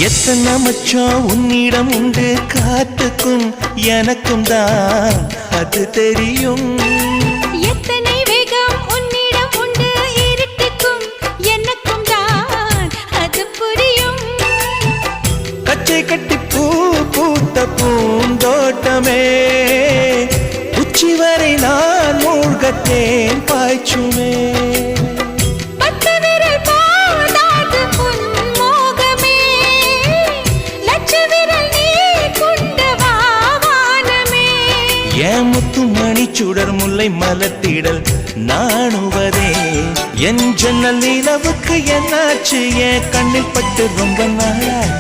எத்தனை மச்சம் உன்னிடம் உண்டு காத்துக்கும் எனக்கும் தான் அது தெரியும். எத்தனை வேகம் உன்னிடம் உண்டு இருட்டுக்கும் எனக்கும் தான் அது புரியும். கச்சை கட்டி பூ பூத்த பூந்தோட்டமே உச்சி வரை நான் மூழ்கத்தேன் பாய்ச்சுமே. முத்துமணி சுடர் முல்லை மலத்திடல் நாணுவதே என் ஜன்னல் நிலவுக்கு என்னாச்சு என் கண்ணில் பட்டு ரொம்ப நாளாச்சு.